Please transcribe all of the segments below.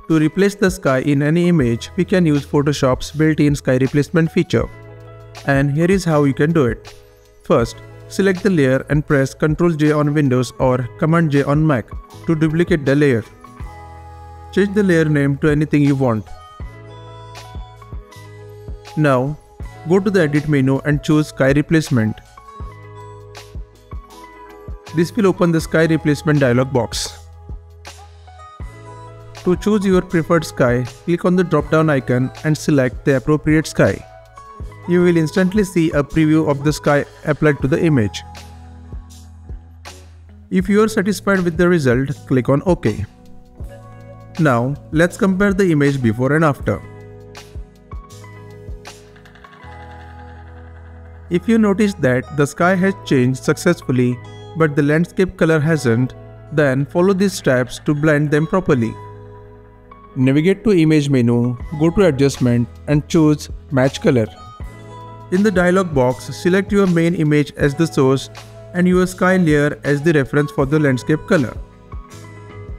To replace the sky in any image, we can use Photoshop's built-in sky replacement feature. And here is how you can do it. First, select the layer and press Ctrl J on Windows or Command J on Mac to duplicate the layer. Change the layer name to anything you want. Now, go to the Edit menu and choose Sky Replacement. This will open the Sky Replacement dialog box. To choose your preferred sky, click on the drop-down icon and select the appropriate sky. You will instantly see a preview of the sky applied to the image. If you are satisfied with the result, click on OK. Now, let's compare the image before and after. If you notice that the sky has changed successfully but the landscape color hasn't, then follow these steps to blend them properly. Navigate to Image menu, go to Adjustment and choose Match Color. In the dialog box, select your main image as the source and your sky layer as the reference for the landscape color.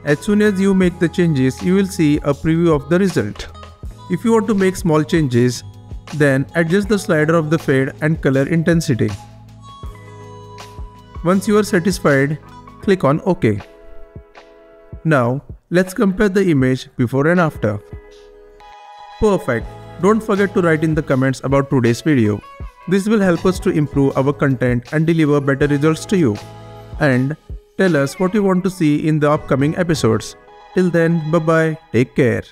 As soon as you make the changes, you will see a preview of the result. If you want to make small changes, then adjust the slider of the fade and color intensity. Once you are satisfied, click on OK. Now, let's compare the image before and after. Perfect. Don't forget to write in the comments about today's video. This will help us to improve our content and deliver better results to you. And tell us what you want to see in the upcoming episodes. Till then, bye bye, take care.